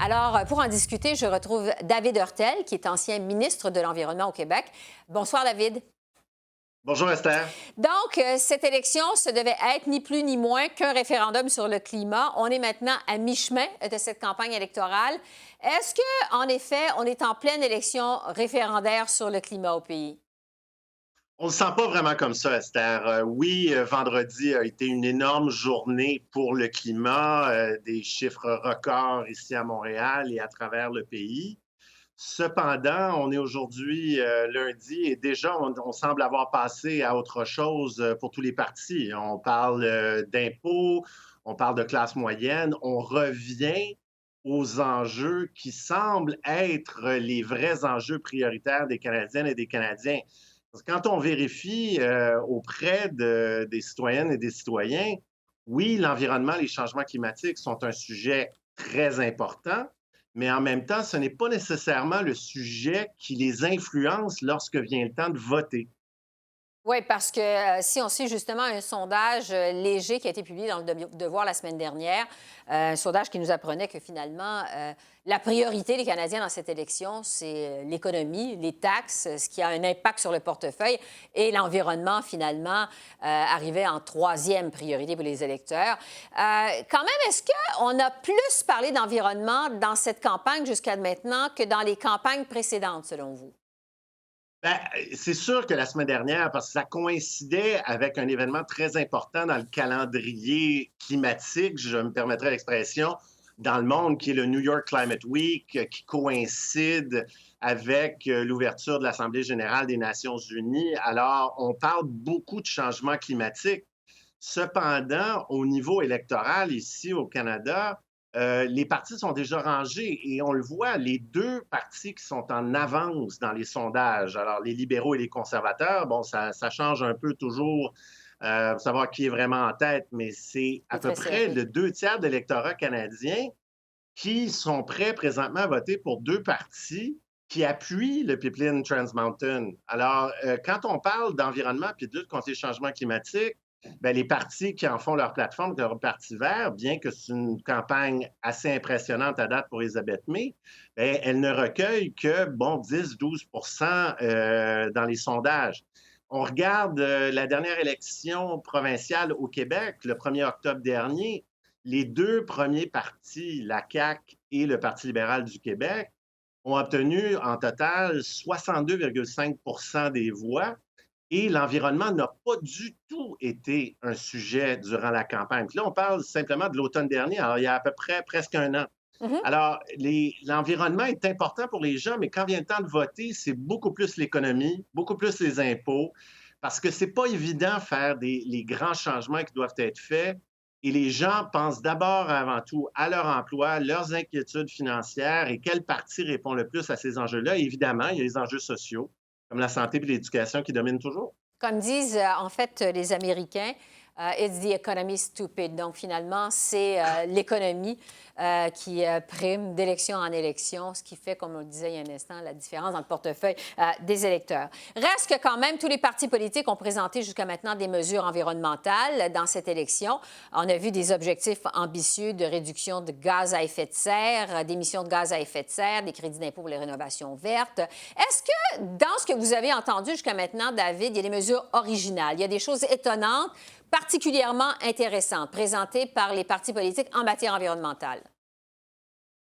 Alors, pour en discuter, je retrouve David Hurtel, qui est ancien ministre de l'Environnement au Québec. Bonsoir, David. Bonjour Esther. Donc, cette élection, ce devait être ni plus ni moins qu'un référendum sur le climat. On est maintenant à mi-chemin de cette campagne électorale. Est-ce que, en effet, on est en pleine élection référendaire sur le climat au pays? On ne le sent pas vraiment comme ça, Esther. Oui, vendredi a été une énorme journée pour le climat, des chiffres records ici à Montréal et à travers le pays. Cependant, on est aujourd'hui lundi et déjà, on semble avoir passé à autre chose pour tous les partis. On parle d'impôts, on parle de classe moyenne, on revient aux enjeux qui semblent être les vrais enjeux prioritaires des Canadiennes et des Canadiens. Parce que quand on vérifie auprès des citoyennes et des citoyens, oui, l'environnement, les changements climatiques sont un sujet très important, mais en même temps, ce n'est pas nécessairement le sujet qui les influence lorsque vient le temps de voter. Oui, parce que si on suit justement un sondage léger qui a été publié dans le Devoir la semaine dernière, un sondage qui nous apprenait que finalement, la priorité des Canadiens dans cette élection, c'est l'économie, les taxes, ce qui a un impact sur le portefeuille, et l'environnement, finalement, arrivait en troisième priorité pour les électeurs. Quand même, est-ce qu'on a plus parlé d'environnement dans cette campagne jusqu'à maintenant que dans les campagnes précédentes, selon vous? Ben, c'est sûr que la semaine dernière, parce que ça coïncidait avec un événement très important dans le calendrier climatique, je me permettrai l'expression, dans le monde, qui est le New York Climate Week, qui coïncide avec l'ouverture de l'Assemblée générale des Nations unies. Alors, on parle beaucoup de changement climatique. Cependant, au niveau électoral, ici au Canada, les partis sont déjà rangés et on le voit, les deux partis qui sont en avance dans les sondages, alors les libéraux et les conservateurs, bon, ça change un peu toujours pour savoir qui est vraiment en tête, mais c'est à C'est peu très près serré. le deux tiers de l'électorat canadien qui sont prêts présentement à voter pour deux partis qui appuient le pipeline Trans Mountain. Alors, quand on parle d'environnement puis de lutte contre les changements climatiques, ben, les partis qui en font leur plateforme, leur parti vert, bien que c'est une campagne assez impressionnante à date pour Elisabeth May, ben, elle ne recueille que, bon, 10-12 dans les sondages. On regarde la dernière élection provinciale au Québec, le 1er octobre dernier, les deux premiers partis, la CAQ et le Parti libéral du Québec, ont obtenu en total 62,5 des voix et l'environnement n'a pas du tout été un sujet durant la campagne. Puis là, on parle simplement de l'automne dernier, alors il y a à peu près presque un an. Mhm. Alors, l'environnement est important pour les gens, mais quand vient le temps de voter, c'est beaucoup plus l'économie, beaucoup plus les impôts, parce que c'est pas évident de faire les grands changements qui doivent être faits. Et les gens pensent d'abord avant tout à leur emploi, leurs inquiétudes financières et quel parti répond le plus à ces enjeux-là. Et évidemment, il y a les enjeux sociaux, comme la santé et l'éducation qui dominent toujours. Comme disent en fait les Américains, It's the economy stupid. Donc finalement, c'est l'économie qui prime d'élection en élection, ce qui fait, comme on le disait il y a un instant, la différence dans le portefeuille des électeurs. Reste que quand même, tous les partis politiques ont présenté jusqu'à maintenant des mesures environnementales dans cette élection. On a vu des objectifs ambitieux de réduction de gaz à effet de serre, d'émissions de gaz à effet de serre, des crédits d'impôt pour les rénovations vertes. Est-ce que dans ce que vous avez entendu jusqu'à maintenant, David, il y a des mesures originales, il y a des choses étonnantes, particulièrement intéressantes, présentées par les partis politiques en matière environnementale?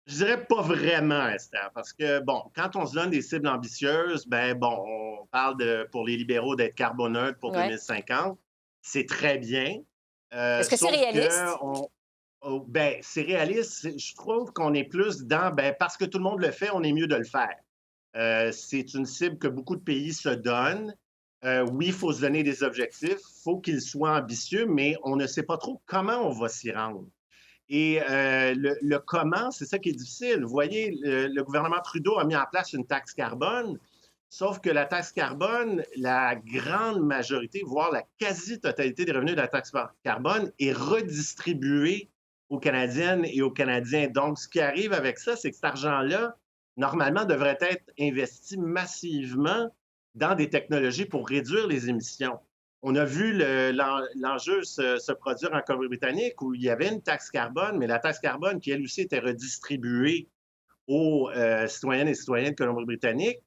Je dirais pas vraiment, Esther, parce que, bon, quand on se donne des cibles ambitieuses, ben bon, on parle pour les libéraux d'être carboneutre pour Oui. 2050. C'est très bien. Est-ce que c'est Sauf que, réaliste? ben, c'est réaliste. Je trouve qu'on est plus dans, ben, parce que tout le monde le fait, on est mieux de le faire. C'est une cible que beaucoup de pays se donnent. Oui, il faut se donner des objectifs, il faut qu'ils soient ambitieux, mais on ne sait pas trop comment on va s'y rendre. Et le comment, c'est ça qui est difficile. Vous voyez, le gouvernement Trudeau a mis en place une taxe carbone, sauf que la taxe carbone, la grande majorité, voire la quasi-totalité des revenus de la taxe carbone est redistribuée aux Canadiennes et aux Canadiens. Donc, ce qui arrive avec ça, c'est que cet argent-là, normalement, devrait être investi massivement dans des technologies pour réduire les émissions. On a vu l'enjeu se produire en Colombie-Britannique où il y avait une taxe carbone, mais la taxe carbone qui, elle aussi, était redistribuée aux citoyennes et citoyens de Colombie-Britannique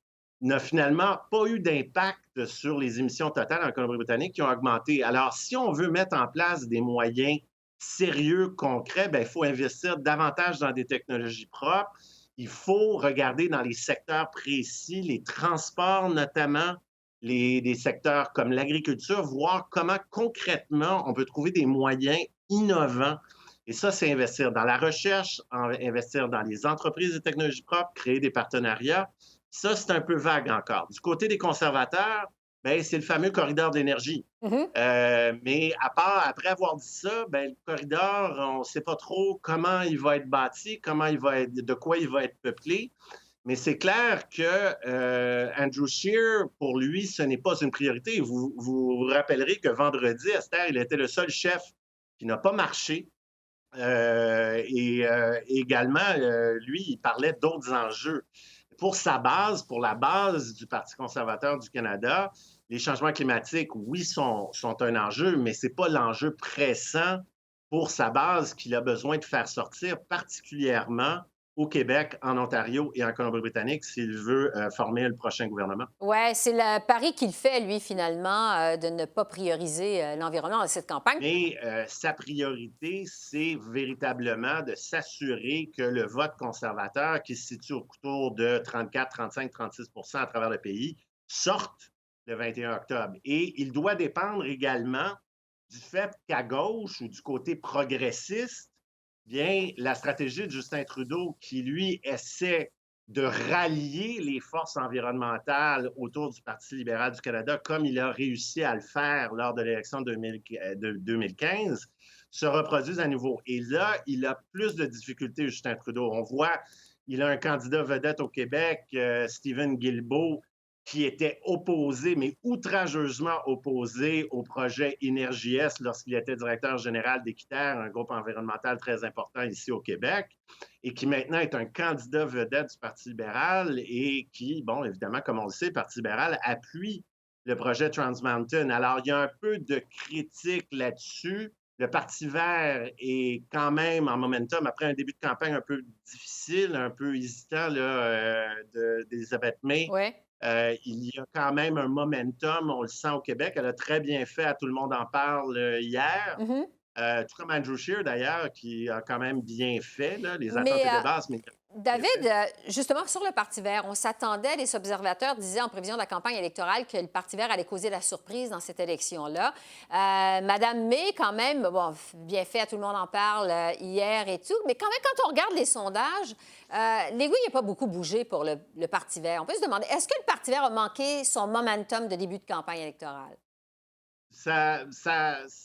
n'a finalement pas eu d'impact sur les émissions totales en Colombie-Britannique qui ont augmenté. Alors, si on veut mettre en place des moyens sérieux, concrets, ben, il faut investir davantage dans des technologies propres. Il faut regarder dans les secteurs précis, les transports notamment, des secteurs comme l'agriculture, voir comment concrètement on peut trouver des moyens innovants. Et ça, c'est investir dans la recherche, investir dans les entreprises de technologies propres, créer des partenariats. Ça, c'est un peu vague encore. Du côté des conservateurs, ben, c'est le fameux corridor d'énergie. Mhm. Mais à part, après avoir dit ça, ben, le corridor, on ne sait pas trop comment il va être bâti, comment il va être, de quoi il va être peuplé. Mais c'est clair que Andrew Scheer, pour lui, ce n'est pas une priorité. Vous rappellerez que vendredi, Esther, il était le seul chef qui n'a pas marché. Également, lui, il parlait d'autres enjeux. Pour sa base, pour la base du Parti conservateur du Canada, les changements climatiques, oui, sont un enjeu, mais ce n'est pas l'enjeu pressant pour sa base qu'il a besoin de faire sortir, particulièrement au Québec, en Ontario et en Colombie-Britannique, s'il veut former le prochain gouvernement. Oui, c'est le pari qu'il fait, lui, finalement, de ne pas prioriser l'environnement dans cette campagne. Mais sa priorité, c'est véritablement de s'assurer que le vote conservateur, qui se situe autour de 34, 35, 36 à travers le pays, sorte le 21 octobre. Et il doit dépendre également du fait qu'à gauche ou du côté progressiste, bien, la stratégie de Justin Trudeau, qui lui essaie de rallier les forces environnementales autour du Parti libéral du Canada, comme il a réussi à le faire lors de l'élection de 2015, se reproduisent à nouveau. Et là, il a plus de difficultés, Justin Trudeau. On voit, il a un candidat vedette au Québec, Stephen Guilbeault, qui était opposé, mais outrageusement opposé au projet Énergie-Est lorsqu'il était directeur général d'Équiterre, un groupe environnemental très important ici au Québec, et qui maintenant est un candidat vedette du Parti libéral et qui, bon, évidemment, comme on le sait, le Parti libéral appuie le projet Trans Mountain. Alors, il y a un peu de critique là-dessus. Le Parti vert est quand même en momentum après un début de campagne un peu difficile, un peu hésitant d'Elisabeth May. Oui. Il y a quand même un momentum, on le sent au Québec. Elle a très bien fait, à Tout le monde en parle hier. Mhm. Tout comme Andrew Scheer, d'ailleurs, qui a quand même bien fait. Là, les attentes Mais étaient basses, mais bien David, fait. justement, sur le Parti vert, on s'attendait, les observateurs disaient en prévision de la campagne électorale que le Parti vert allait causer la surprise dans cette élection-là. Madame May, quand même, bon, bien fait, tout le monde en parle hier et tout, mais quand même, quand on regarde les sondages, l'aiguille n'a pas beaucoup bougé pour le Parti vert. On peut se demander, est-ce que le Parti vert a manqué son momentum de début de campagne électorale? Ça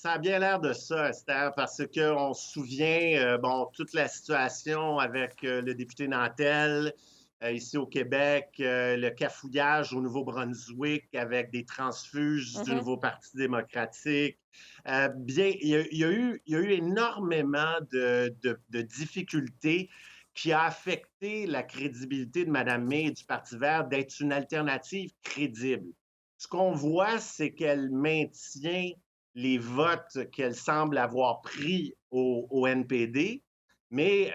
a bien l'air de ça, Esther, parce qu'on se souvient, bon, toute la situation avec le député Nantel ici au Québec, le cafouillage au Nouveau-Brunswick avec des transfuges du Mhm. nouveau Parti démocratique. Bien, il y a eu énormément de difficultés qui a affecté la crédibilité de Mme May et du Parti vert d'être une alternative crédible. Ce qu'on voit, c'est qu'elle maintient les votes qu'elle semble avoir pris au NPD, mais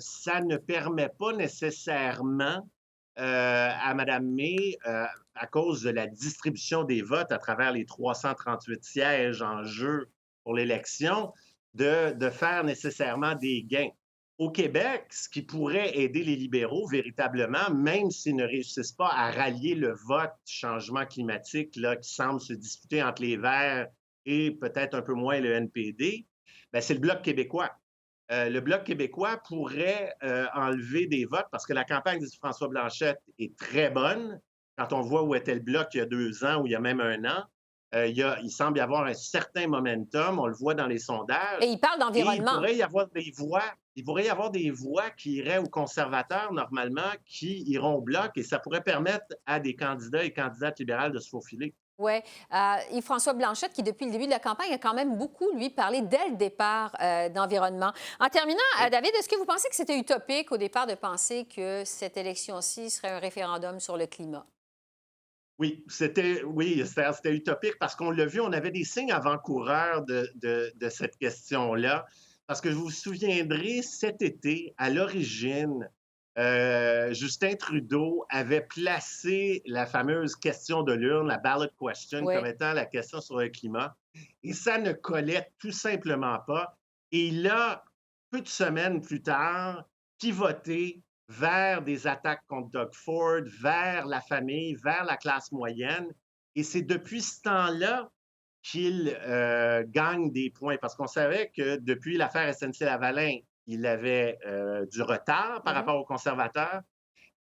ça ne permet pas nécessairement à Mme May, à cause de la distribution des votes à travers les 338 sièges en jeu pour l'élection, de faire nécessairement des gains. Au Québec, ce qui pourrait aider les libéraux véritablement, même s'ils ne réussissent pas à rallier le vote changement climatique là, qui semble se disputer entre les Verts et peut-être un peu moins le NPD, ben, c'est le Bloc québécois. Le Bloc québécois pourrait enlever des votes parce que la campagne de François Blanchette est très bonne. Quand on voit où était le Bloc il y a 2 ans ou il y a même un an, il semble y avoir un certain momentum, on le voit dans les Et sondages, il parle et il d'environnement. pourrait y avoir des voix, il pourrait y avoir des voix qui iraient aux conservateurs normalement, qui iront au Bloc, et ça pourrait permettre à des candidats et candidates libérales de se faufiler. Oui. Yves-François Blanchette, qui, depuis le début de la campagne, a quand même beaucoup, lui, parlé dès le départ d'environnement. En terminant, Oui. David, est-ce que vous pensez que c'était utopique au départ de penser que cette élection-ci serait un référendum sur le climat? Oui, c'était utopique parce qu'on l'a vu, on avait des signes avant-coureurs de cette question-là. Parce que vous vous souviendrez, cet été, à l'origine, Justin Trudeau avait placé la fameuse question de l'urne, la ballot question, Oui. comme étant la question sur le climat. Et ça ne collait tout simplement pas. Et il a, peu de semaines plus tard, pivoté vers des attaques contre Doug Ford, vers la famille, vers la classe moyenne. Et c'est depuis ce temps-là qu'il gagne des points. Parce qu'on savait que depuis l'affaire SNC-Lavalin, il avait du retard par Mhm. rapport aux conservateurs.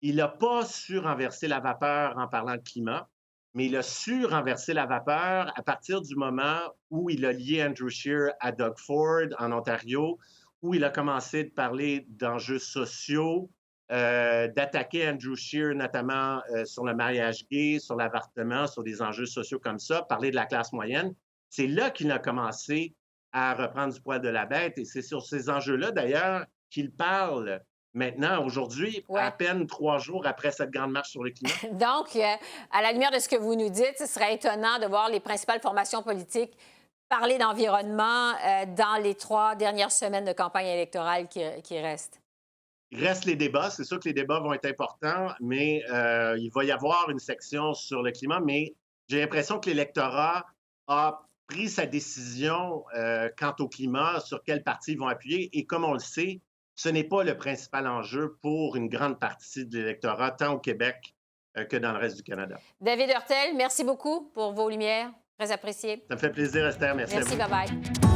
Il n'a pas su renverser la vapeur en parlant de climat, mais il a su renverser la vapeur à partir du moment où il a lié Andrew Scheer à Doug Ford en Ontario, où il a commencé de parler d'enjeux sociaux, d'attaquer Andrew Scheer notamment sur le mariage gay, sur l'avortement, sur des enjeux sociaux comme ça, parler de la classe moyenne. C'est là qu'il a commencé à reprendre du poil de la bête. Et c'est sur ces enjeux-là, d'ailleurs, qu'il parle maintenant, aujourd'hui, à Ouais. peine 3 jours après cette grande marche sur le climat. Donc, à la lumière de ce que vous nous dites, ce serait étonnant de voir les principales formations politiques parler d'environnement dans les 3 dernières semaines de campagne électorale qui restent. Il reste les débats. C'est sûr que les débats vont être importants, mais il va y avoir une section sur le climat. Mais j'ai l'impression que l'électorat a pris sa décision quant au climat, sur quel parti ils vont appuyer. Et comme on le sait, ce n'est pas le principal enjeu pour une grande partie de l'électorat, tant au Québec que dans le reste du Canada. David Hurtel, merci beaucoup pour vos lumières. Très apprécié. Ça me fait plaisir, Esther. Merci à Merci, vous. bye bye.